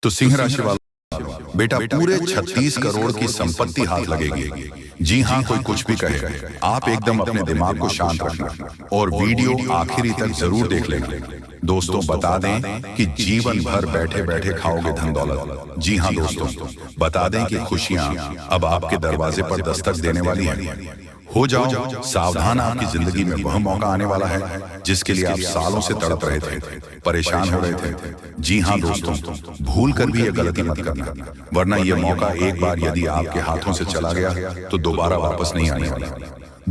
तो सिंह राशि वालों, बेटा पूरे 36 करोड़ की संपत्ति हाथ लगेगी। जी हाँ, कोई कुछ भी कहे, आप एकदम अपने दिमाग को शांत रखना और वीडियो आखिरी तक जरूर देख लेना। दोस्तों बता दें कि जीवन भर बैठे बैठे खाओगे धन दौलत। जी हाँ दोस्तों, बता दें कि खुशियां अब आपके दरवाजे पर दस्तक देने वाली हैं। हो जाओ सावधान, आपकी जिंदगी में वह मौका आने वाला है जिसके लिए आप सालों से तड़प रहे थे, परेशान हो रहे थे। जी हाँ दोस्तों, भूल कर भी ये गलती मत करना, वरना यह मौका एक बार यदि आपके हाथों से चला गया तो दोबारा वापस नहीं आने वाला।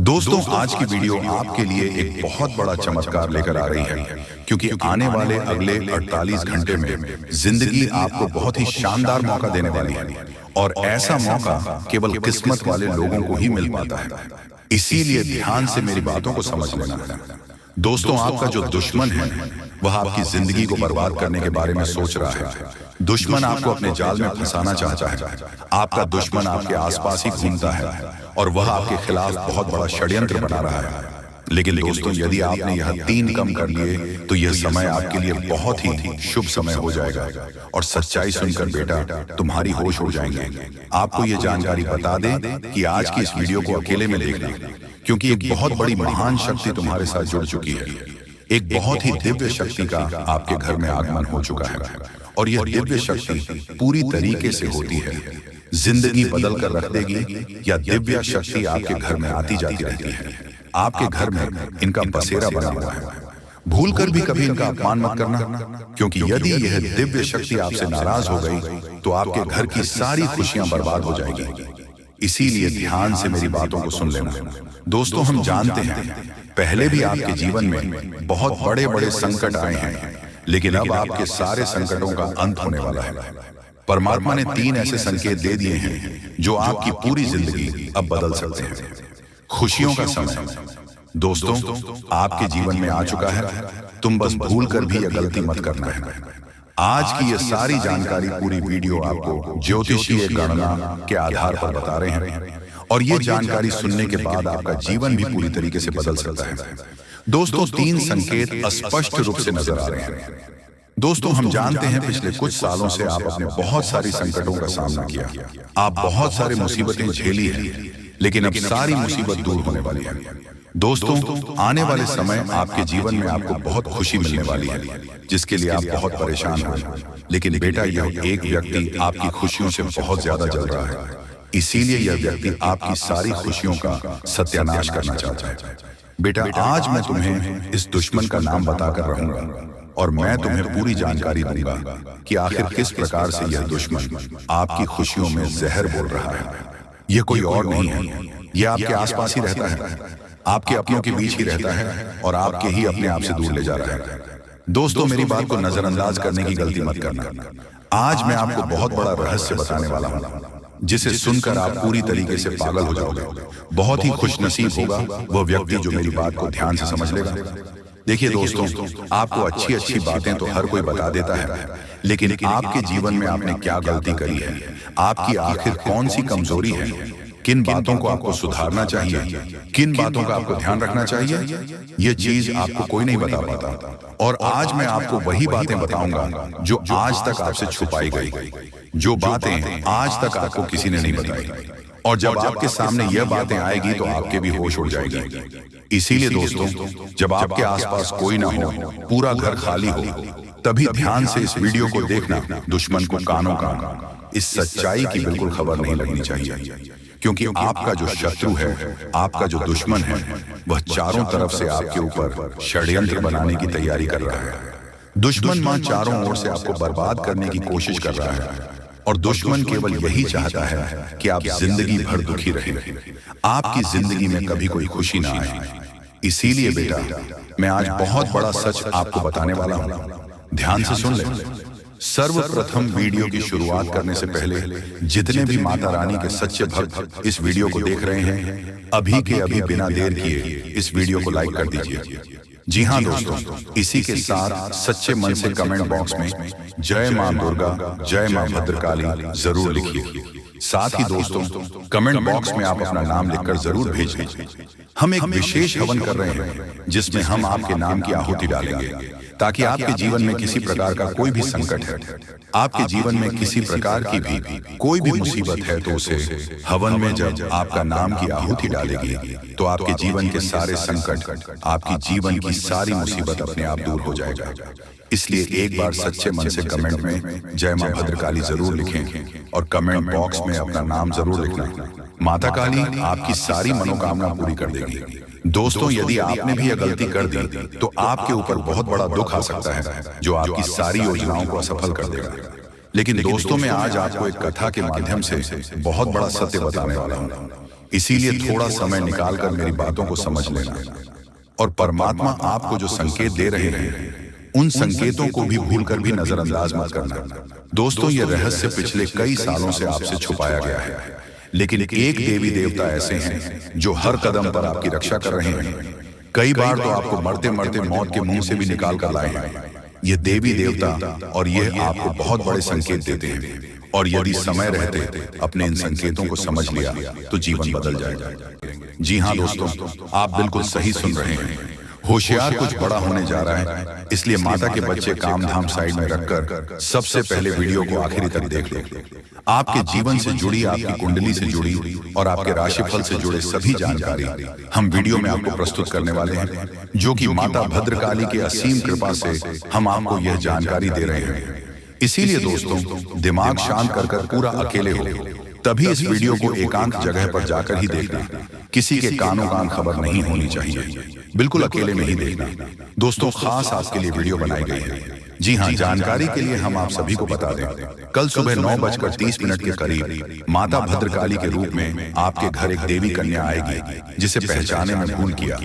दोस्तों आज की वीडियो आपके लिए एक बहुत बड़ा चमत्कार लेकर आ रही है, क्योंकि आने वाले अगले 48 घंटे में जिंदगी आपको बहुत ही शानदार मौका देने वाली है, और ऐसा मौका केवल किस्मत वाले लोगों को ही मिल पाता है। इसीलिए ध्यान से मेरी बातों को समझ लेना है। दोस्तों आपका जो दुश्मन है वह आपकी जिंदगी को बर्बाद करने के बारे में सोच रहा है। दुश्मन आपको अपने जाल में फंसाना चाहता है। आपका दुश्मन आपके आसपास ही घूमता है और वह आपके खिलाफ बहुत बड़ा षड्यंत्र बना रहा है। लेकिन दोस्तों यदि आपने यह 3 कम कर लिए तो यह समय आपके लिए बहुत ही शुभ समय हो जाएगा, और सच्चाई सुनकर बेटा तुम्हारी होश उड़ जाएंगे। आपको यह जानकारी बता दें कि आज की इस वीडियो को अकेले में देखना, क्योंकि एक बहुत बड़ी महान शक्ति तुम्हारे साथ जुड़ चुकी है। एक बहुत ही दिव्य शक्ति का आपके घर में आगमन हो चुका है, और यह दिव्य शक्ति पूरी तरीके से होती है। जिंदगी बदल कर रख देगी, या दिव्य शक्ति आपके घर में आती जाती रहती है। आपके घर में इनका बसेरा बना हुआ है। भूल कर भी कभी इनका अपमान मत करना, क्योंकि यदि यह दिव्य शक्ति आपसे नाराज हो गई तो आपके घर की सारी खुशियां बर्बाद हो जाएगी। इसीलिए ध्यान से मेरी बातों को सुन लेना। दोस्तों हम जानते हैं पहले भी आपके जीवन में बहुत बड़े बड़े संकट आए हैं, लेकिन अब आपके सारे संकटों का अंत होने वाला है। परमात्मा ने 3 ऐसे संकेत दे दिए हैं जो आपकी पूरी जिंदगी अब बदल सकते हैं। खुशियों का समय दोस्तों आपके जीवन में आ चुका है, तुम बस भूल कर भी यह गलती मत करना है। आज की यह सारी जानकारी, पूरी वीडियो आपको ज्योतिषीय गणना के आधार पर बता रहे हैं, और यह जानकारी सुनने के बाद आपका जीवन भी पूरी तरीके से बदल सकता है। दोस्तों 3 संकेत स्पष्ट रूप से नजर आ रहे हैं। दोस्तों हम जानते हैं पिछले कुछ सालों से आप अपने बहुत सारी संकटों का सामना किया, आप बहुत सारी मुसीबतें झेली हैं, लेकिन अब सारी मुसीबत दूर होने वाली है। दोस्तों आने वाले समय आपके जीवन में आपको बहुत खुशी मिलने वाली है, जिसके लिए आप बहुत परेशान हैं। लेकिन बेटा यह एक व्यक्ति आपकी खुशियों से बहुत ज्यादा जल रहा है, इसीलिए यह व्यक्ति आपकी सारी खुशियों का सत्यानाश करना चाहता है। बेटा आज मैं तुम्हें इस दुश्मन का नाम बताकर रहूंगा, और मैं तुम्हें पूरी जानकारी दूंगा कि आखिर किस प्रकार से यह दुश्मन आपकी खुशियों में जहर बोल रहा है। यह कोई और नहीं है, यह आपके आसपास ही रहता है, आपके अपनों के बीच ही रहता है, और आपके ही अपने आप से दूर ले जा रहा है। दोस्तों मेरी बात को नजरअंदाज करने की गलती मत करना। आज मैं आपको बहुत बड़ा रहस्य बताने वाला हूं, जिसे सुनकर आप पूरी तरीके से पागल हो जाओगे। बहुत ही खुशनसीब होगा वह व्यक्ति जो मेरी बात को ध्यान से समझ लेगा। देखिए दोस्तों, आपको अच्छी अच्छी बातें तो हर कोई बता देता है, लेकिन आपके जीवन में आपने क्या गलती करी है, आपकी आखिर कौन सी कमजोरी है, किन बातों को आपको सुधारना चाहिए, किन बातों का आपको ध्यान रखना चाहिए, ये चीज आपको कोई नहीं बता पाता। और आज मैं आपको वही बातें बताऊंगा जो आज तक आपसे छुपाई गई, जो बातें आज तक आपको किसी ने नहीं बताई, और जब आपके सामने यह बातें आएगी तो आपके भी होश उड़ जाएगी। इसीलिए दोस्तों जब आपके आसपास कोई ना हो, पूरा घर खाली हो, तभी ध्यान से इस वीडियो को देखना। दुश्मन को कानों का इस सच्चाई की बिल्कुल खबर नहीं लगनी चाहिए, क्योंकि आपका जो शत्रु है, आपका जो दुश्मन है, वह चारों तरफ से आपके ऊपर षड्यंत्र बनाने की तैयारी कर रहा है। दुश्मन मां चारों ओर से आपको बर्बाद करने की कोशिश कर रहा है, और दुश्मन केवल यही चाहता है कि आप जिंदगी भर दुखी रहें, आपकी जिंदगी में कभी कोई खुशी ना आए। इसीलिए बेटा मैं आज बहुत बड़ा सच आपको बताने वाला हूं, ध्यान से सुन ले। सर्वप्रथम वीडियो की शुरुआत करने से पहले जितने भी माता रानी के सच्चे भक्त इस वीडियो को देख रहे हैं, अभी के अभी बिना देर किए इस वीडियो को लाइक कर दीजिए। जी हाँ दोस्तों, इसी के साथ सच्चे मन से कमेंट बॉक्स में जय मां दुर्गा, जय मां भद्रकाली जरूर लिखिए। साथ ही दोस्तों कमेंट बॉक्स में आप अपना नाम लिखकर जरूर भेज दीजिए। हम एक विशेष हवन कर रहे हैं जिसमें हम आपके नाम की आहुति डालेंगे, ताकि आपके जीवन में किसी प्रकार का कोई भी संकट है, आपके जीवन में किसी प्रकार की भी कोई भी मुसीबत है, तो उसे हवन में जब आपका नाम की आहुति डालेगी तो आपके जीवन के सारे संकट, आपकी जीवन की सारी मुसीबत अपने आप दूर हो जाएगा। इसलिए एक बार सच्चे मन से कमेंट में जय मां भद्रकाली जरूर लिखें और कमेंट बॉक्स में अपना नाम जरूर लिखना। माता काली आपकी सारी मनोकामना पूरी कर देगी। दोस्तों, यदि आपने भी यह गलती कर दी तो आपके ऊपर बहुत बड़ा दुख आ सकता है जो आपकी सारी योजनाओं को असफल कर देगा। लेकिन दोस्तों, मैं आज आपको एक कथा के माध्यम से बहुत बड़ा सत्य बताने वाला हूँ, इसीलिए थोड़ा समय निकालकर मेरी बातों को समझ लेना। और परमात्मा आपको जो संकेत दे रहे हैं उन संकेतों को भी भूलकर भी नजरअंदाज मत करना। दोस्तों, यह रहस्य पिछले कई सालों से आपसे छुपाया गया है, लेकिन एक देवी देवता ऐसे हैं जो हर कदम पर आपकी रक्षा कर रहे हैं। कई बार तो आपको मरते मरते मौत के मुंह से भी निकाल कर लाए हैं ये देवी देवता, और ये आपको बहुत बड़े संकेत देते हैं। और यदि समय रहते अपने इन संकेतों को समझ लिया तो जीवन बदल जाएगा। जी हाँ दोस्तों, आप बिल्कुल सही सुन रहे हैं। होशियार कुछ बड़ा होने जा रहा है, इसलिए माता के बच्चे काम धाम साइड में रखकर सबसे पहले वीडियो को आखिरी तक देख लें। आपके जीवन से जुड़ी, आपकी कुंडली से जुड़ी और आपके राशिफल से जुड़े सभी जानकारी हम वीडियो में आपको प्रस्तुत करने वाले हैं, जो कि माता भद्रकाली की असीम कृपा से हम आपको यह जानकारी दे रहे हैं। इसीलिए दोस्तों, दिमाग शांत कर पूरा अकेले हो, तभी इस वीडियो को एकांत जगह पर जाकर ही देखना। किसी के कानों कान खबर नहीं होनी चाहिए, बिल्कुल अकेले में ही देखना। दोस्तों, खास आपके लिए वीडियो बनाई गई है। जी हाँ, जानकारी के लिए हम आप सभी को बता दें, कल सुबह 9:30 के करीब माता भद्रकाली के रूप में आपके घर एक देवी कन्या आएगी, जिसे पहचाने में भूल किया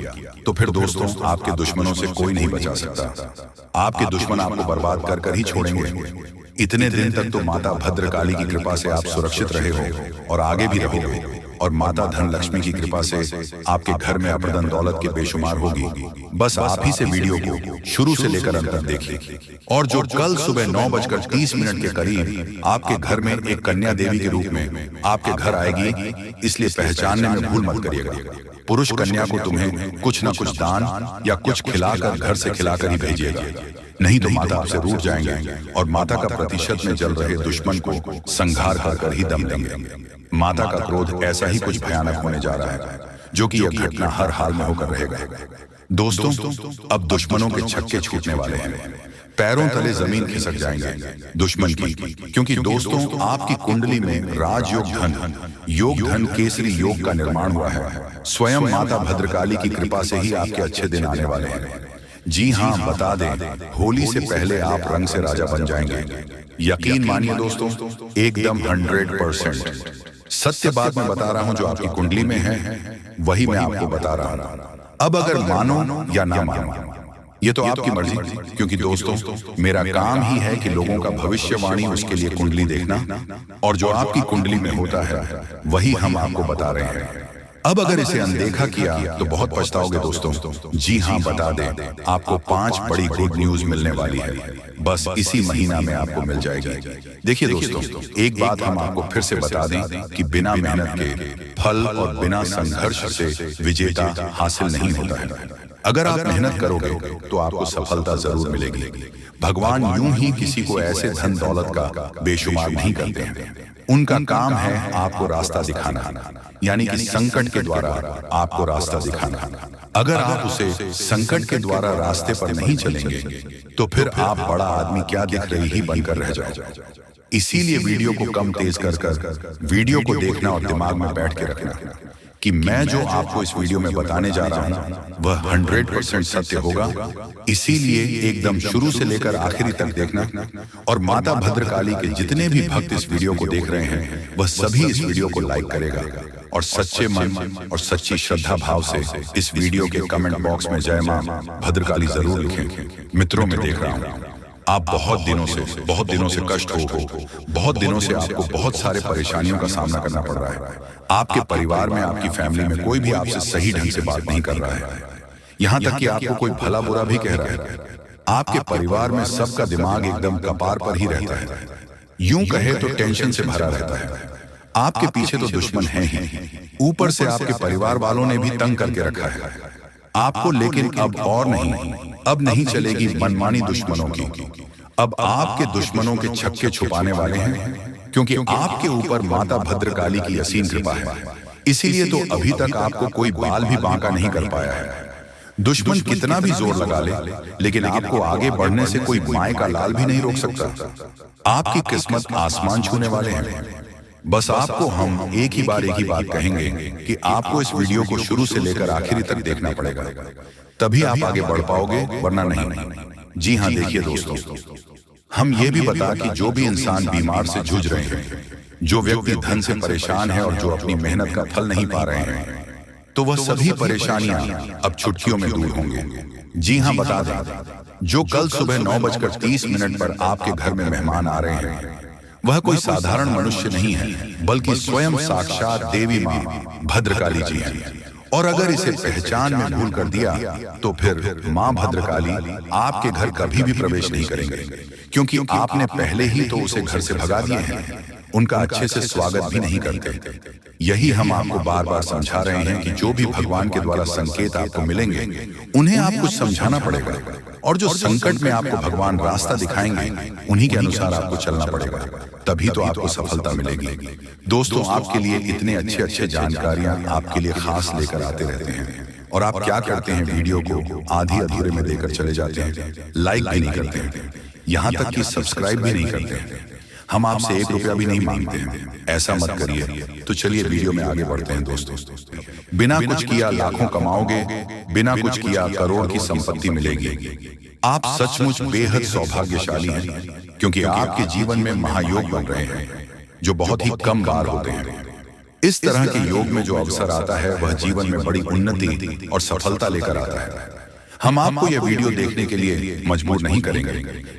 तो फिर दोस्तों, आपके दुश्मनों से कोई नहीं बचा सकता। आपके दुश्मन आपको बर्बाद कर कर ही छोड़ेंगे। इतने दिन तक तो माता भद्रकाली की कृपा से आप सुरक्षित रहे हो और आगे भी रहोगे, और माता धन लक्ष्मी की कृपा से आपके घर में अप्रदन दौलत के बेशुमार होगी। बस आप ही से वीडियो को शुरू से लेकर अंत तक देखिए। और जो कल सुबह 9:30 के करीब आपके घर में एक कन्या देवी के रूप में आपके घर आएगी, इसलिए पहचानने में भूल मत करिएगा। पुरुष कन्या को तुम्हें कुछ न कुछ दान या कुछ खिलाकर, घर से खिलाकर ही भेजिएगा, नहीं तो माता आपसे रूठ जाएंगे और माता का प्रतिशत में जल रहे दुश्मन को संहार कर ही दम देंगे। माता का क्रोध ऐसा ही कुछ भयानक होने जा रहा है, जो कि यह घटना हर हाल में होकर रहेगा। दोस्तों, अब दुश्मनों के छक्के छूटने वाले हैं, पैरों तले जमीन खिसक जाएंगे दुश्मन की, क्योंकि दोस्तों, आपकी कुंडली में राजयोग धन केसरी योग का निर्माण हुआ है। स्वयं माता भद्रकाली की कृपा से ही आपके अच्छे दिन आने वाले हैं। जी हाँ, बता दें, होली से पहले आप रंग से राजा बन जाएंगे। यकीन मानिए दोस्तों, एकदम 100% सत्य बात मैं बता रहा हूं। जो आपकी कुंडली में है वही मैं आपको बता रहा हूं। अब अगर मानो या ना मानो, ये तो आपकी मर्जी, क्योंकि दोस्तों, मेरा काम ही है कि लोगों का भविष्यवाणी, उसके लिए कुंडली देखना, और जो आपकी कुंडली में होता है वही हम आपको बता रहे हैं। अब अगर इसे अनदेखा किया तो बहुत पछताओगे दोस्तों। जी हाँ, बता दें, आपको 5 बड़ी गुड न्यूज मिलने वाली है, बस इसी महीना में आपको मिल जाएगी। देखिए दोस्तों, एक बात हम आपको फिर से बता दें कि बिना मेहनत के फल और बिना संघर्ष से विजेता हासिल नहीं होता है। अगर आप मेहनत करोगे तो आपको सफलता जरूर मिलेगी। भगवान यूं ही किसी को ऐसे धन दौलत का बेशुमार नहीं करते हैं। उनका काम है आपको रास्ता दिखाना, यानी कि संकट के द्वारा आपको रास्ता दिखाना। अगर आप उसे संकट के द्वारा रास्ते पर नहीं चलेंगे तो फिर आप बड़ा आदमी क्या दिख रही ही बनकर रह जाओगे। इसीलिए वीडियो को कम तेज कर वीडियो को देखना और दिमाग में बैठ के रखना कि मैं जो आपको इस वीडियो में बताने जा रहा हूं वह 100% सत्य होगा। इसीलिए एकदम शुरू से लेकर आखिरी तक देखना, और माता भद्रकाली के जितने भी भक्त इस वीडियो को देख रहे हैं वह सभी इस वीडियो को लाइक करेगा और सच्चे मन और सच्ची श्रद्धा भाव से इस वीडियो के कमेंट बॉक्स में जय मां भद्रकाली जरूर लिखें। मित्रों, मैं देख रहा हूं आप बहुत दिनों से कष्ट हो, बहुत दिनों से आपको बहुत सारे परेशानियों का सामना करना पड़ रहा है। आपके परिवार में, आपकी फैमिली में कोई भी आपसे सही ढंग से बात नहीं कर रहा है, यहाँ तक कि आपको कोई भला बुरा भी कह रहा है। आपके परिवार में सबका दिमाग एकदम कपार पर ही रहता है, यूं कहे तो टेंशन से भरा रहता है। आपके पीछे तो दुश्मन है ही, ऊपर से आपके परिवार वालों ने भी तंग करके रखा है। आपको लेकिन अब नहीं चलेगी मनमानी दुश्मनों की। अब आपके दुश्मनों के छक्के छुपाने वाले हैं, क्योंकि आपके ऊपर माता भद्रकाली की असीम कृपा है। इसीलिए तो अभी तक आपको कोई बाल भी बांका नहीं कर पाया है। दुश्मन कितना भी जोर लगा ले, लेकिन आपको आगे बढ़ने से कोई माए का लाल भी नहीं रोक सकता। आपकी किस्मत आसमान छूने वाले हैं। बस आपको हम एक ही बात कहेंगे कि आपको इस वीडियो को शुरू से लेकर आखिरी तक देखना पड़ेगा, तभी आप आगे बढ़ पाओगे, वरना नहीं। जी हाँ, देखिए दोस्तों, हम ये भी बता कि जो भी इंसान बीमार से जूझ रहे हैं, जो व्यक्ति धन से परेशान है और जो अपनी मेहनत का फल नहीं पा रहे हैं, तो वह सभी परेशानियां अब छुट्टियों में दूर होंगे। जी हाँ, बता दें, जो कल सुबह 9:30 पर आपके घर में मेहमान आ रहे हैं, वह कोई साधारण मनुष्य नहीं है, बल्कि स्वयं साक्षात देवी मां भद्रकाली जी हैं। और अगर इसे पहचान में भूल कर दिया तो फिर मां भद्रकाली आपके घर कभी भी प्रवेश नहीं करेंगे, क्योंकि आपने पहले ही तो उसे घर से भगा दिए हैं। उनका अच्छे से स्वागत भी नहीं करते। यही हम आपको बार बार समझा रहे हैं कि जो भी भगवान के द्वारा संकेत आपको मिलेंगे, उन्हें आप कुछ समझाना पड़ेगा, और जो संकट में आपको भगवान रास्ता दिखाएंगे, उन्हीं के अनुसार आपको चलना पड़ेगा, तभी तो आपको सफलता मिलेगी। दोस्तों, आपके लिए इतने अच्छे जानकारियां आपके लिए खास लेकर आते रहते हैं, और आप क्या करते हैं, वीडियो को आधी अधूरे में देकर चले जाते हैं, लाइक भी नहीं करते हैं, यहाँ तक कि सब्सक्राइब भी नहीं करते हैं। हम आपसे 1 रुपया भी नहीं मांगते हैं, ऐसा मत करिए। तो चलिए वीडियो में आगे बढ़ते हैं दोस्तों। बिना कुछ किया लाखों कमाओगे, बिना कुछ किया करोड़ की संपत्ति मिलेगी। आप सचमुच बेहद सौभाग्यशाली हैं, क्योंकि आपके जीवन में महायोग बन रहे हैं, जो बहुत ही कम बार होते हैं। इस तरह के योग में जो अवसर आता है, वह जीवन में बड़ी उन्नति और सफलता लेकर आता है। हम आपको यह वीडियो देखने के लिए मजबूर नहीं करेंगे,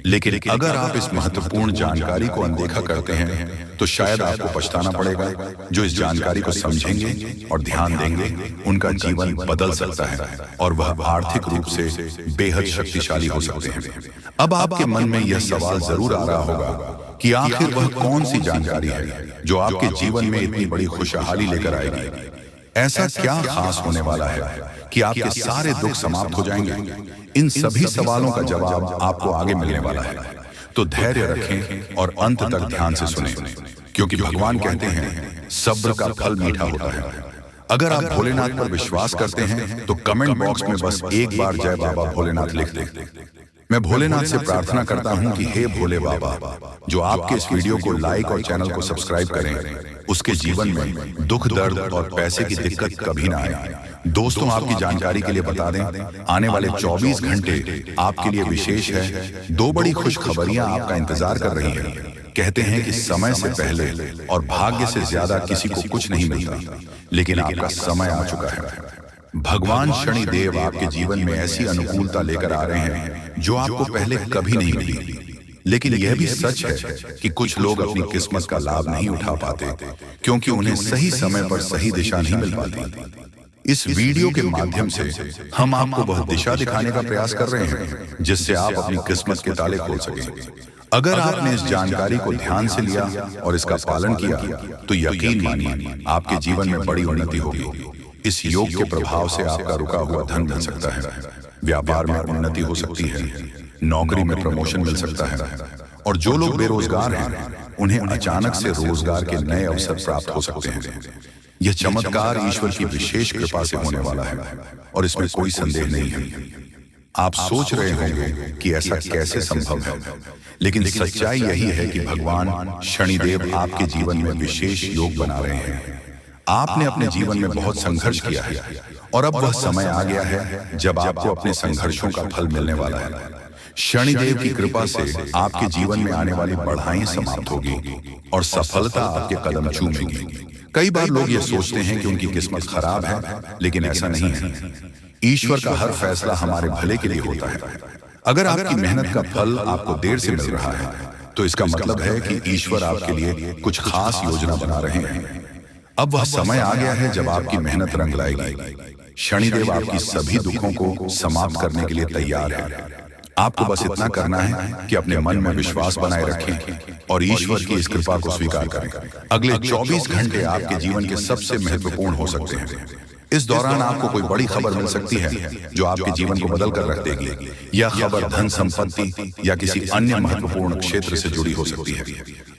लेकिन अगर आप इस महत्वपूर्ण जानकारी को अनदेखा करते हैं, तो शायद आपको पछताना पड़ेगा। जो इस जानकारी को समझेंगे और ध्यान देंगे, उनका जीवन बदल सकता है, और वह आर्थिक रूप से बेहद शक्तिशाली हो सकते हैं। अब आपके मन में यह सवाल जरूर आ रहा होगा कि आखिर वह कौन सी जानकारी है जो आपके जीवन में इतनी बड़ी खुशहाली लेकर आएगी। ऐसा क्या खास होने वाला है कि आपके सारे दुख समाप्त हो जाएंगे? इन सभी सवालों का जवाब आपको आगे मिलने वाला है, तो धैर्य रखें और अंत तक ध्यान से सुनें, क्योंकि भगवान कहते हैं सब्र का फल मीठा होता है। अगर आप भोलेनाथ पर विश्वास करते हैं, तो कमेंट बॉक्स में बस एक बार जय बाबा भोलेनाथ लिख दें। मैं भोलेनाथ से प्रार्थना करता हूं कि हे भोले बाबा, जो आपके इस वीडियो को लाइक और चैनल को सब्सक्राइब करें, उसके जीवन में दुख, दर्द और पैसे की दिक्कत कभी ना आए। दोस्तों, आपकी जानकारी के लिए बता दें, आने वाले 24 घंटे आपके लिए विशेष है। 2 बड़ी खुशखबरियां आपका इंतजार कर रही हैं। कहते हैं कि समय से पहले और भाग्य से ज्यादा किसी को कुछ नहीं मिलता, लेकिन आपका समय आ चुका है। भगवान शनिदेव आपके जीवन में ऐसी अनुकूलता लेकर आ रहे हैं जो आपको पहले कभी नहीं मिली। लेकिन यह भी सच है कि कुछ लोग अपनी किस्मत का लाभ नहीं उठा पाते, क्योंकि उन्हें सही समय पर सही दिशा नहीं मिल पाती। इस वीडियो के माध्यम से हम आपको वह दिशा दिखाने का प्रयास कर रहे हैं, जिससे आप अपनी किस्मत के ताले खोल सकें। अगर आपने इस जानकारी को ध्यान से लिया और इसका पालन किया, तो यकीन मानिए आपके जीवन में बड़ी उन्नति होगी। इस योग के प्रभाव से आपका रुका हुआ धन मिल सकता है, व्यापार में उन्नति हो सकती है, नौकरी में प्रमोशन मिल सकता है, और जो लोग बेरोजगार हैं, उन्हें अचानक से रोजगार के नए अवसर प्राप्त हो सकते हैं। यह चमत्कार ईश्वर की विशेष कृपा से होने वाला है, और इसमें कोई संदेह नहीं है। आप सोच रहे होंगे कि ऐसा कैसे संभव है, लेकिन सच्चाई यही है कि भगवान शनिदेव आपके जीवन में विशेष योग बना रहे हैं। आपने अपने जीवन में बहुत संघर्ष किया है, और अब वह समय आ गया है जब आपको अपने संघर्षों का फल मिलने वाला है। शनिदेव की कृपा से आपके जीवन में आने वाली बढ़ाई समाप्त होगी और सफलता आपके कदम चूमेगी। कई बार लोग ये सोचते हैं कि उनकी किस्मत खराब है, लेकिन ऐसा नहीं है। ईश्वर का हर फैसला हमारे भले के लिए होता है। अगर आपकी मेहनत का फल आपको देर से मिल रहा है, तो इसका मतलब है कि ईश्वर आपके लिए कुछ खास योजना बना रहे हैं। अब वह समय आ गया है जब आपकी मेहनत रंग लाएगी। शनिदेव आपकी सभी दुखों को समाप्त करने के लिए तैयार है। आपको बस इतना करना है कि अपने मन में विश्वास बनाए रखें और ईश्वर की इस कृपा को स्वीकार करें। अगले 24 घंटे आपके जीवन के सबसे महत्वपूर्ण हो सकते हैं। इस दौरान आपको कोई बड़ी खबर मिल सकती है जो आपके जीवन को बदल कर रख देगी। यह खबर धन संपत्ति या किसी अन्य महत्वपूर्ण क्षेत्र से जुड़ी हो सकती है।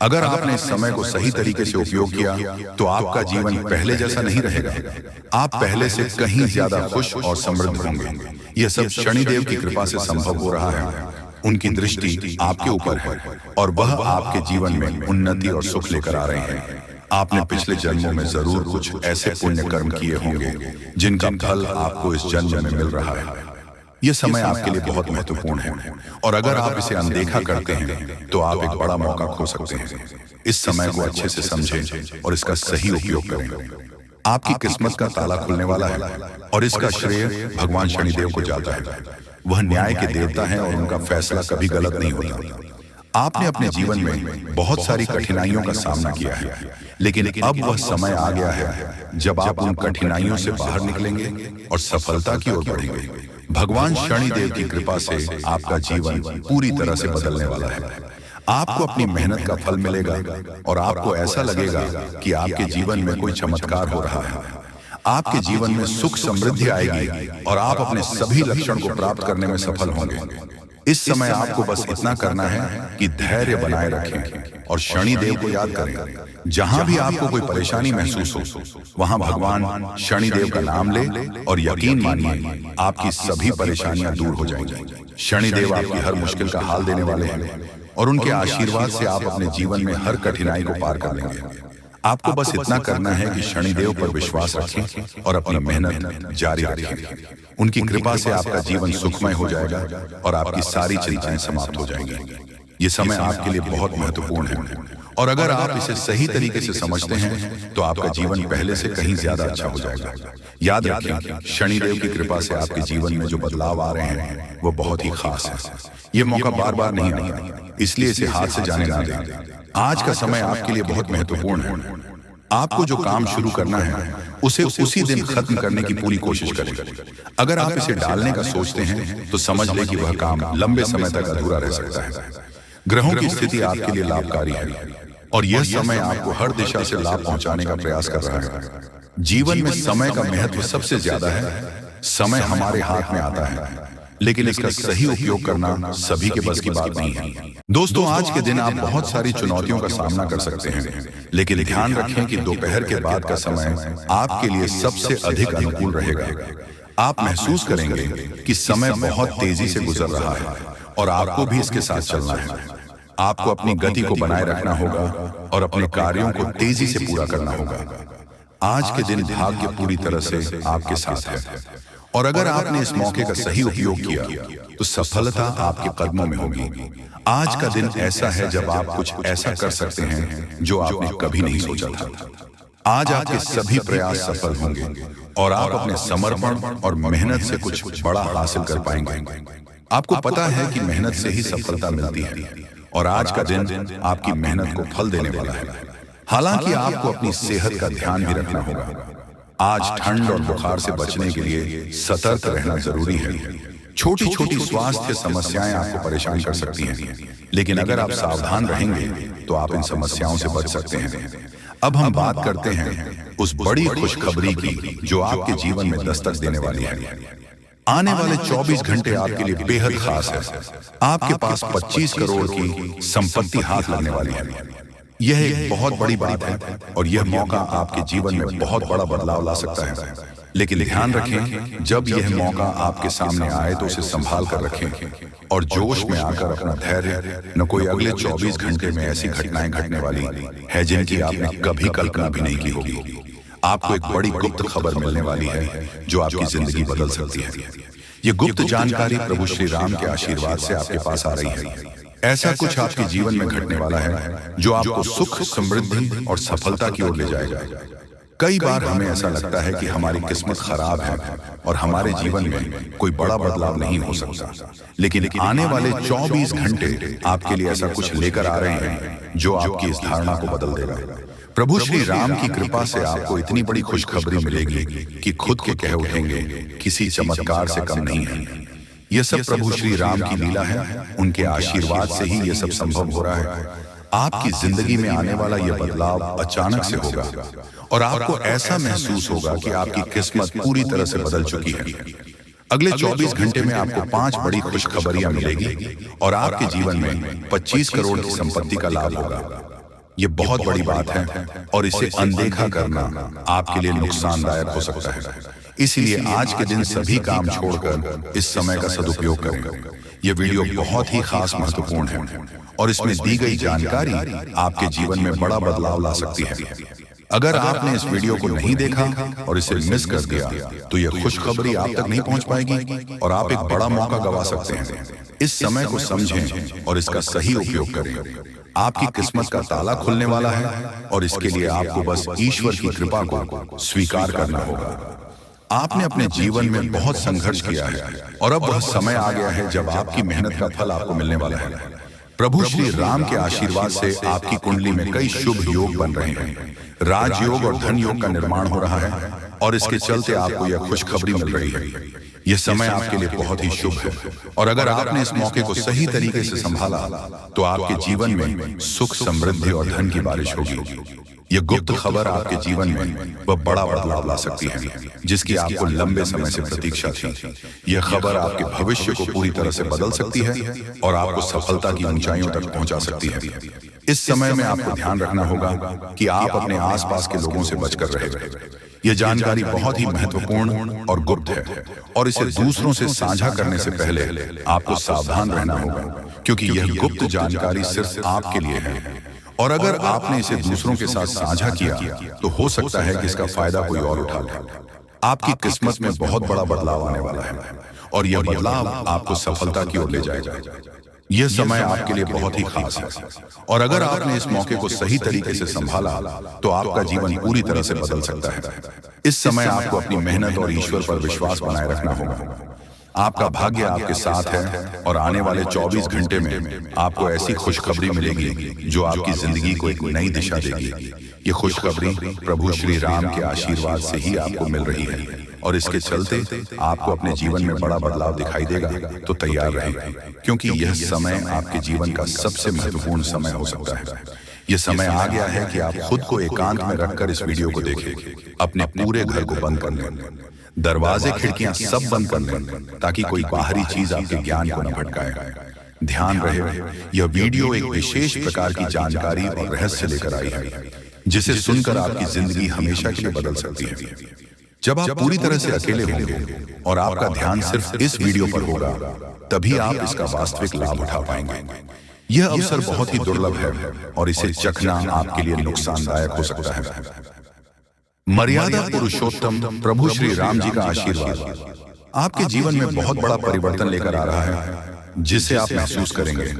अगर आपने इस समय को सही तरीके से उपयोग किया तो आपका जीवन पहले जैसा नहीं रहेगा। आप पहले से कहीं ज्यादा खुश और समृद्ध होंगे। यह सब शनिदेव की कृपा से संभव हो रहा है। उनकी दृष्टि आपके ऊपर है और वह आपके जीवन में उन्नति और सुख लेकर आ रहे हैं। आपने पिछले जन्मों में जरूर कुछ ऐसे पुण्य कर्म किए होंगे जिनका फल आपको इस जन्म में मिल रहा है। यह समय आपके लिए बहुत महत्वपूर्ण है और अगर आप इसे अनदेखा करते हैं तो आप एक बड़ा मौका खो सकते हैं। इस समय को अच्छे से समझें और इसका सही उपयोग करें। आपकी किस्मत का ताला खुलने वाला है और इसका श्रेय भगवान शनिदेव को जाता है। वह न्याय के देवता हैं और उनका फैसला कभी गलत नहीं होता। आपने अपने जीवन में बहुत सारी कठिनाइयों का सामना किया है, लेकिन अब वह समय आ गया है जब आप उन कठिनाइयों से बाहर निकलेंगे और सफलता की ओर बढ़ेंगे। भगवान शनिदेव की कृपा से आपका जीवन पूरी तरह से बदलने वाला है। आपको अपनी मेहनत का फल मिलेगा और आपको ऐसा लगेगा कि आपके जीवन में कोई चमत्कार हो रहा है। आपके जीवन में सुख समृद्धि आएगी और आप अपने सभी लक्ष्यों को प्राप्त करने में सफल होंगे। इस समय आपको बस इतना करना है कि धैर्य बनाए रखें और शनिदेव को याद करें। जहां भी आपको कोई परेशानी महसूस हो वहां भगवान शनिदेव का नाम ले और यकीन मानिए आपकी सभी परेशानियां दूर हो जाएंगी। शनिदेव आपकी हर मुश्किल का हाल देने वाले हैं और उनके आशीर्वाद से आप अपने जीवन में हर कठिनाई को पार कर लेंगे। आपको बस इतना करना है कि शनिदेव पर विश्वास रखें और अपनी मेहनत जारी रखें। उनकी कृपा से आपका जीवन सुखमय हो जाएगा और आपकी सारी चिंताएं समाप्त हो जाएंगी। ये समय आपके लिए बहुत महत्वपूर्ण है और अगर आप इसे सही तरीके से समझते हैं तो आपका जीवन पहले से कहीं ज्यादा अच्छा हो जाएगा। याद रखें, शनिदेव की कृपा से आपके जीवन में जो बदलाव आ रहे हैं वो बहुत ही खास है। ये मौका बार बार नहीं आता, इसलिए इसे हाथ से जाने ना दें। आज का समय आपके लिए बहुत महत्वपूर्ण है। आपको जो काम शुरू करना है उसे उसी दिन खत्म करने की पूरी कोशिश करें। अगर आप इसे डालने का सोचते हैं तो समझ लें कि वह काम लंबे समय तक अधूरा रह सकता है। ग्रहों की स्थिति आपके लिए लाभकारी है और यह समय आपको हर दिशा से लाभ पहुंचाने का प्रयास कर रहा है। जीवन में समय का महत्व सबसे ज्यादा है। समय हमारे हाथ में आता है लेकिन इसका सही उपयोग करना सभी के बस की बात नहीं है। दोस्तों, आज के दिन आप बहुत सारी चुनौतियों का सामना कर सकते हैं, लेकिन ध्यान रखें कि दोपहर के बाद का समय आपके लिए सबसे अधिक अनुकूल रहेगा। आप महसूस करेंगे कि समय बहुत तेजी से गुजर रहा है और आपको भी इसके साथ चलना है। आपको अपनी गति को बनाए रखना होगा और अपने कार्यों को तेजी से पूरा करना होगा। आज के दिन भाग्य पूरी तरह से आपके साथ है और अगर आपने इस मौके का सही उपयोग किया तो सफलता आपके कदमों में होगी। आज का दिन ऐसा है जब आप कुछ ऐसा कर सकते हैं जो आपने कभी नहीं सोचा था। आज आपके सभी प्रयास सफल होंगे और आप अपने समर्पण और मेहनत से कुछ बड़ा हासिल कर पाएंगे। आपको पता है कि मेहनत से ही सफलता मिलती है और आज का दिन आपकी मेहनत को फल देने वाला है। हालांकि आपको अपनी सेहत का ध्यान भी रखना होगा। आज ठंड और बुखार से बचने के लिए सतर्क रहना जरूरी है। छोटी छोटी स्वास्थ्य समस्याएं आपको परेशान कर सकती हैं, लेकिन अगर आप सावधान रहेंगे तो आप इन समस्याओं से बच सकते हैं। अब हम बात करते हैं उस बड़ी खुशखबरी की जो आपके जीवन में दस्तक देने वाली है। आने वाले 24 घंटे आपके लिए बेहद खास है। आपके पास 25 करोड़ की संपत्ति हाथ लगने वाली है। यह एक बहुत बड़ी बात है और यह मौका आपके जीवन में बहुत बड़ा बदलाव ला सकता है। लेकिन ध्यान रखें, जब यह मौका आपके सामने आए तो उसे संभाल कर रखें और जोश में आकर अपना धैर्य, न कोई अगले 24 घंटे में ऐसी घटनाएं घटने वाली है जिनकी आपने कभी कल्पना भी नहीं की होगी। आपको एक बड़ी गुप्त खबर मिलने वाली है जो आपकी जिंदगी बदल सकती है। ये गुप्त जानकारी प्रभु श्री राम के आशीर्वाद से आपके पास आ रही है। ऐसा कुछ आपके जीवन में घटने वाला है जो आपको सुख, समृद्धि और सफलता की ओर ले जाएगा। कई बार हमें ऐसा लगता है कि हमारी किस्मत खराब है और हमारे जीवन में कोई बड़ा बदलाव नहीं हो सकता, लेकिन आने वाले 24 घंटे आपके लिए ऐसा कुछ लेकर आ रहे हैं जो आपकी इस धारणा को बदल देगा। प्रभु श्री राम की कृपा से आपको इतनी बड़ी खुशखबरी मिलेगी कि खुद के कह उठेंगे, किसी चमत्कार से कम नहीं है। यह सब प्रभु श्री राम की लीला है। उनके आशीर्वाद से ही यह सब संभव हो रहा है। आपकी जिंदगी में आने वाला यह बदलाव अचानक से होगा और आपको ऐसा महसूस होगा कि आपकी किस्मत पूरी तरह से बदल चुकी है। अगले 24 घंटे में आपको 5 बड़ी खुशखबरियां मिलेगी और आपके जीवन में 25 करोड़ की संपत्ति का लाभ होगा। ये बहुत बड़ी बात है और इसे अनदेखा करना आपके लिए नुकसानदायक हो सकता है। इसीलिए आज के दिन सभी काम छोड़कर इस समय का सदुपयोग करें। यह वीडियो बहुत ही खास महत्वपूर्ण है और इसमें दी गई जानकारी आपके जीवन में बड़ा बदलाव ला सकती है। अगर आपने इस वीडियो को नहीं देखा और इसे मिस कर दिया तो यह खुशखबरी आप तक नहीं पहुंच पाएगी और आप एक बड़ा मौका गंवा सकते हैं। इस समय को समझें और इसका सही उपयोग करें। आपकी किस्मत का ताला खुलने वाला है और इसके लिए आपको बस ईश्वर की कृपा को स्वीकार करना होगा। आपने अपने जीवन में बहुत संघर्ष किया है और अब वह समय आ गया है जब आपकी मेहनत का फल आपको मिलने वाला है। प्रभु श्री राम के आशीर्वाद से आपकी कुंडली में कई शुभ योग बन रहे हैं। राजयोग और धन योग का निर्माण हो रहा है और इसके चलते आपको यह खुशखबरी मिल रही है। यह समय आपके लिए बहुत ही शुभ है और अगर आपने इस मौके को सही तरीके से संभाला तो आपके जीवन में सुख, समृद्धि और धन की बारिश होगी। यह गुप्त खबर आपके जीवन में वह बड़ा बदलाव ला सकती है जिसकी आपको लंबे समय से प्रतीक्षा थी। यह खबर आपके भविष्य को पूरी तरह से बदल सकती है और आपको सफलता की ऊंचाइयों तक पहुंचा सकती है। इस समय में आपको ध्यान रखना होगा कि आप अपने आसपास के लोगों से बचकर रहें। यह जानकारी बहुत ही महत्वपूर्ण और गुप्त है और इसे दूसरों से साझा करने से पहले आपको सावधान रहना होगा क्योंकि यह गुप्त जानकारी सिर्फ आपके लिए है और अगर आपने इसे दूसरों के साथ साझा किया तो हो सकता है कि इसका फायदा कोई और उठा ले। आपकी किस्मत में बहुत बड़ा बदलाव आने वाला है और यह बदलाव आपको सफलता की ओर ले जाएगा। यह समय आपके लिए बहुत ही खास है और अगर आपने इस मौके को सही तरीके से संभाला तो आपका जीवन पूरी तरह से बदल सकता है। इस समय आपको अपनी मेहनत और ईश्वर पर विश्वास बनाए रखना होगा। आपका भाग्य आपके साथ है और आने वाले 24 घंटे में आपको ऐसी खुशखबरी मिलेगी जो आपकी जिंदगी को एक नई दिशा देगी। ये खुशखबरी प्रभु श्री राम के आशीर्वाद से ही आपको मिल रही है और इसके चलते आपको अपने जीवन में बड़ा बदलाव दिखाई देगा। तो तैयार रहें क्योंकि यह समय आपके जीवन का सबसे महत्वपूर्ण समय हो सकता है। यह समय आ गया है कि आप खुद को एकांत में रखकर इस वीडियो को देखें। अपने पूरे घर को बंद कर लें, दरवाजे खिड़कियां सब बंद कर लें ताकि कोई बाहरी चीज आपके ज्ञान को न भटकाए। ध्यान रहे यह वीडियो एक विशेष प्रकार की जानकारी और रहस्य लेकर आई है जिसे सुनकर आपकी जिंदगी हमेशा के लिए बदल सकती है। जब आप पूरी तरह से अकेले होंगे और आपका ध्यान सिर्फ इस वीडियो पर होगा तभी आप इसका वास्तविक लाभ उठा पाएंगे। यह अवसर बहुत ही दुर्लभ है और इसे चखना आपके लिए नुकसानदायक हो सकता है। मर्यादा पुरुषोत्तम प्रभु श्री राम जी का आशीर्वाद आपके जीवन में बहुत बड़ा परिवर्तन लेकर आ रहा है जिसे आप महसूस करेंगे।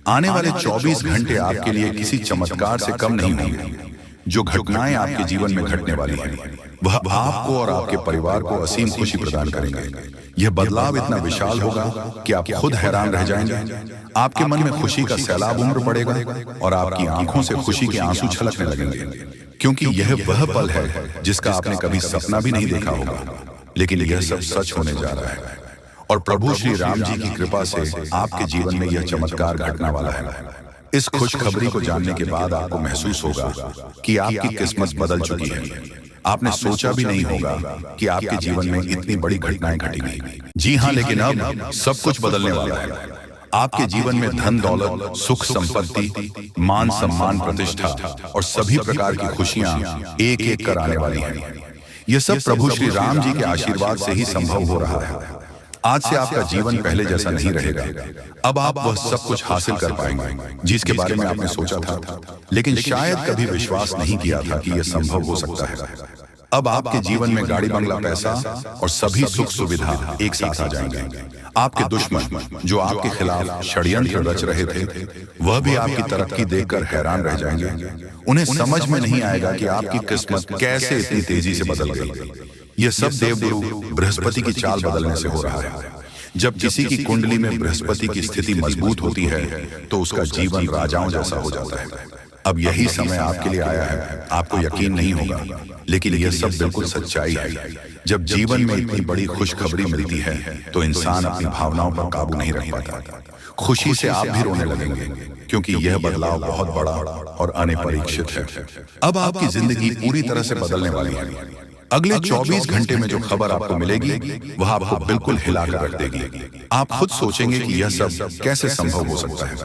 आने वाले 24 घंटे आपके लिए किसी चमत्कार से कम नहीं होंगे। जो घटनाएं आपके जीवन में घटने वाली हैं वह आपको और आपके परिवार को असीम खुशी प्रदान करेंगे। यह बदलाव इतना विशाल होगा कि आप खुद हैरान रह जाएंगे। आपके मन में खुशी का सैलाब उमड़ पड़ेगा और आपकी आंखों से खुशी के आंसू छलकने लगेंगे क्योंकि यह वह पल है जिसका आपने कभी सपना भी नहीं देखा होगा, लेकिन यह सब सच होने जा रहा है और प्रभु श्री राम जी की कृपा से आपके जीवन में यह चमत्कार घटने वाला है। इस खुशखबरी को जानने के बाद आपको महसूस होगा कि आपकी किस्मत बदल चुकी है। आपने सोचा भी नहीं होगा कि आपके जीवन में इतनी बड़ी घटनाएं घटेंगी। जी हाँ, लेकिन अब सब कुछ बदलने वाला है। आपके जीवन में धन दौलत, सुख संपत्ति, मान सम्मान, प्रतिष्ठा और सभी प्रकार की खुशियां एक एक कर आने वाली हैं। यह सब प्रभु श्री राम जी के आशीर्वाद से ही संभव हो रहा है। आज से आपका जीवन पहले जैसा नहीं रहेगा। अब आप वह सब कुछ हासिल कर पाएंगे जिसके बारे में आपने सोचा था लेकिन शायद कभी विश्वास नहीं किया था कि यह संभव हो सकता है। अब आपके जीवन में गाड़ी बंगला, पैसा और सभी सुख सुविधा एक साथ आ जाएंगे। आपके दुश्मन जो आपके खिलाफ षड्यंत्र रच रहे थे वह भी आपकी तरक्की देखकर हैरान रह जाएंगे। उन्हें समझ में नहीं आएगा कि आपकी किस्मत कैसे इतनी तेजी से बदल गई। यह सब देवगुरु बृहस्पति की चाल बदलने से हो रहा है। जब किसी की कुंडली में बृहस्पति की स्थिति मजबूत होती है तो उसका जीवन राजाओं जैसा हो जाता है। अब यही समय आपके लिए आया है। आपको यकीन नहीं होगा लेकिन यह सब बिल्कुल सच्चाई है। जब जीवन में इतनी बड़ी खुशखबरी मिलती है तो इंसान अपनी भावनाओं पर काबू नहीं रख पाता। खुशी से आप भी रोने लगेंगे। क्योंकि यह बदलाव बहुत बड़ा और अनपरीक्षित है। अब आपकी जिंदगी पूरी तरह से बदलने वाली है। अगले 24 घंटे में जो खबर आपको मिलेगी वह आपको बिल्कुल हिलाकर रख देगी। आप खुद सोचेंगे कि यह सब कैसे संभव हो सकता है,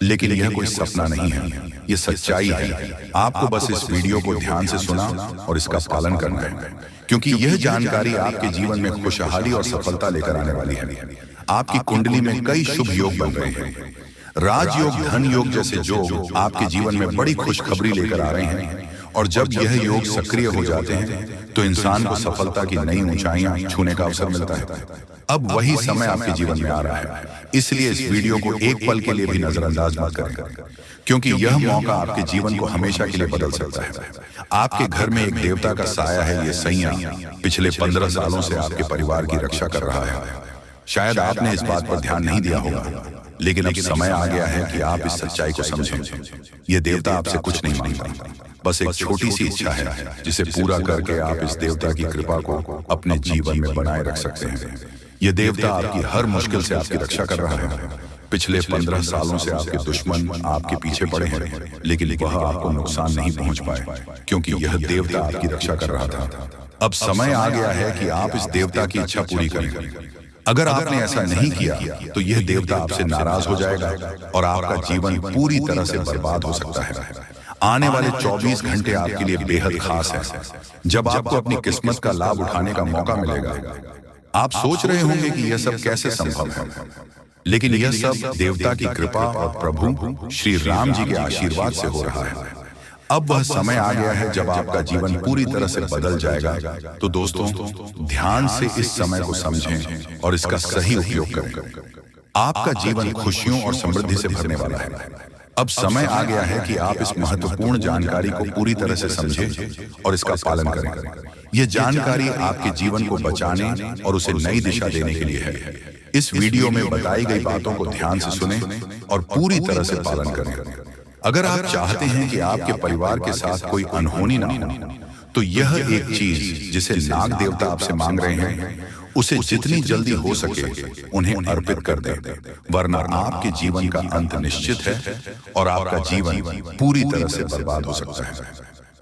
लेकिन यह कोई सपना नहीं है, यह सच्चाई है। आपको बस इस वीडियो को ध्यान से सुना और इसका पालन करना है, क्योंकि यह जानकारी आपके जीवन में खुशहाली और सफलता लेकर आने वाली है। आपकी कुंडली में कई शुभ योग बन रहे हैं। राजयोग, धन योग जैसे योग आपके जीवन में बड़ी खुशखबरी लेकर आ रहे हैं, और जब यह योग सक्रिय हो जाते हैं तो इंसान को सफलता की नई ऊंचाइयां छूने का अवसर मिलता है। अब वही समय आपके जीवन में आ रहा है, इसलिए इस वीडियो को एक पल के लिए भी नजरअंदाज मत करें, क्योंकि यह मौका आपके जीवन को हमेशा के लिए बदल सकता है। आपके घर में एक देवता का साया है, ये सैया पिछले 15 सालों से आपके परिवार की रक्षा कर रहा है। शायद आपने इस बात पर ध्यान नहीं दिया होगा, लेकिन अब समय आ गया है कि आप इस सच्चाई को समझें। यह देवता आपसे कुछ नहीं मांगता, बस एक छोटी सी इच्छा है जिसे पूरा करके आप इस देवता की कृपा को अपने जीवन में बनाए रख सकते हैं। यह देवता आपकी हर मुश्किल से आपकी रक्षा कर रहा है। पिछले 15 सालों से आपके दुश्मन आपके पीछे पड़े हैं, लेकिन वह आपको नुकसान नहीं पहुंच पाए, क्योंकि यह देवता आपकी रक्षा कर रहा था। अब समय आ गया है कि आप इस देवता की इच्छा पूरी करें। अगर आपने ऐसा नहीं किया तो यह देवता आपसे नाराज हो जाएगा और आपका जीवन पूरी तरह से बर्बाद हो सकता है। आने वाले 24 घंटे आपके लिए बेहद खास है, जब आपको अपनी किस्मत का लाभ उठाने का मौका मिलेगा। आप सोच रहे होंगे कि यह सब कैसे संभव है, लेकिन यह सब देवता की कृपा और प्रभु श्री राम जी के आशीर्वाद से हो रहा है। अब वह समय आ गया है जब आपका जीवन पूरी तरह से बदल जाएगा। तो दोस्तों, ध्यान से इस समय को समझें और इसका सही उपयोग करें। आपका जीवन खुशियों और समृद्धि से भरने वाला है। अब समय आ गया है कि आप इस महत्वपूर्ण जानकारी को पूरी तरह से समझें और इसका पालन करें। यह जानकारी आपके जीवन को बचाने और उसे नई दिशा देने के लिए है। इस वीडियो में बताई गई बातों को ध्यान से सुनें और पूरी तरह से पालन करें। अगर आप चाहते हैं कि आपके परिवार के साथ कोई अनहोनी ना हो, तो यह एक चीज जिसे नाग देवता आपसे मांग रहे हैं, उसे जितनी जल्दी हो सके उन्हें अर्पित कर दें, वरना आपके जीवन का अंत निश्चित है और आपका जीवन पूरी तरह से बर्बाद हो सकता है।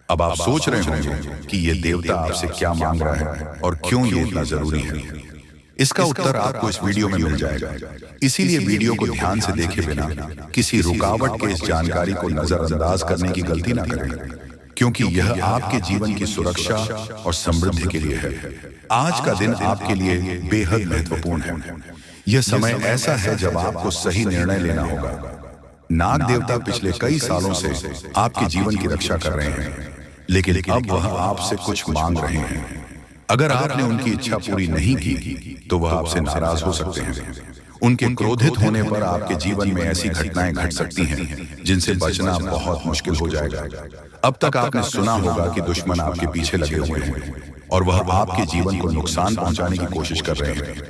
अब आप सोच रहे होंगे कि यह देवता आपसे क्या मांग रहा है और क्यों ये इतना जरूरी है। इसका उत्तर आपको इस वीडियो में मिल जाएगा, इसीलिए वीडियो को ध्यान से देखे बिना किसी रुकावट के इस जानकारी को नजरअंदाज करने की गलती ना करें, क्योंकि यह आपके जीवन की सुरक्षा और समृद्धि के लिए है। आज का दिन आपके लिए बेहद महत्वपूर्ण है। यह समय ऐसा है जब आपको सही निर्णय लेना होगा। नाग देवता पिछले कई सालों से आपके जीवन की रक्षा कर रहे हैं, लेकिन अब वह आपसे कुछ मांग रहे हैं। अगर आपने उनकी इच्छा पूरी नहीं की तो वह आपसे नाराज हो सकते हैं। उनके क्रोधित होने पर आपके जीवन में ऐसी घटनाएं घट सकती हैं जिनसे बचना बहुत मुश्किल हो जाएगा। अब तक आपने सुना होगा कि दुश्मन आपके पीछे लगे हुए हैं और वह आपके जीवन को नुकसान पहुंचाने की कोशिश कर रहे हैं,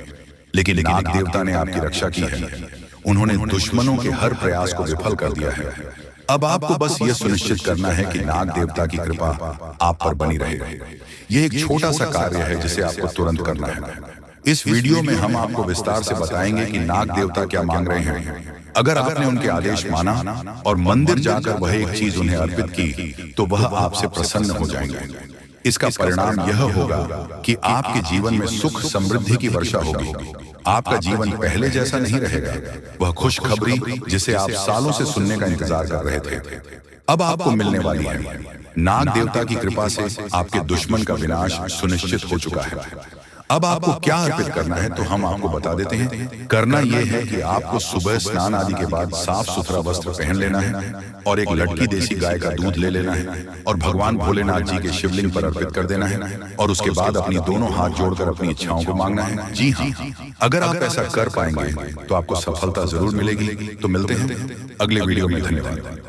लेकिन नाग देवता ने आपकी रक्षा की है। उन्होंने दुश्मनों के हर प्रयास को विफल कर दिया है। अब आपको बस यह सुनिश्चित करना है कि नाग देवता की कृपा आप पर बनी रहे। यह एक छोटा सा कार्य है जिसे आपको तुरंत करना है। इस वीडियो में हम आपको विस्तार से बताएंगे कि नाग देवता क्या मांग रहे हैं। अगर आपने उनके आदेश माना और मंदिर जाकर वह एक चीज उन्हें अर्पित की तो वह आपसे प्रसन्न हो जाएंगे। इसका परिणाम यह होगा कि आपके जीवन में सुख समृद्धि की वर्षा होगी। आपका जीवन पहले जैसा नहीं रहेगा। वह खुशखबरी जिसे आप सालों से सुनने का इंतजार कर रहे थे, अब आपको मिलने वाली है। नाग देवता की कृपा से आपके दुश्मन का विनाश सुनिश्चित हो चुका है। अब आपको क्या अर्पित करना है तो हम आपको बता देते हैं। करना यह है कि आपको सुबह स्नान आदि के बाद साफ सुथरा वस्त्र पहन लेना है और एक लड़की देसी गाय का दूध ले लेना है और भगवान भोलेनाथ जी के शिवलिंग पर अर्पित कर देना है, और उसके बाद अपनी दोनों हाथ जोड़कर अपनी इच्छाओं को मांगना है। जी हाँ, अगर आप ऐसा कर पाएंगे तो आपको सफलता जरूर मिलेगी। तो मिलते हैं अगले वीडियो में। धन्यवाद।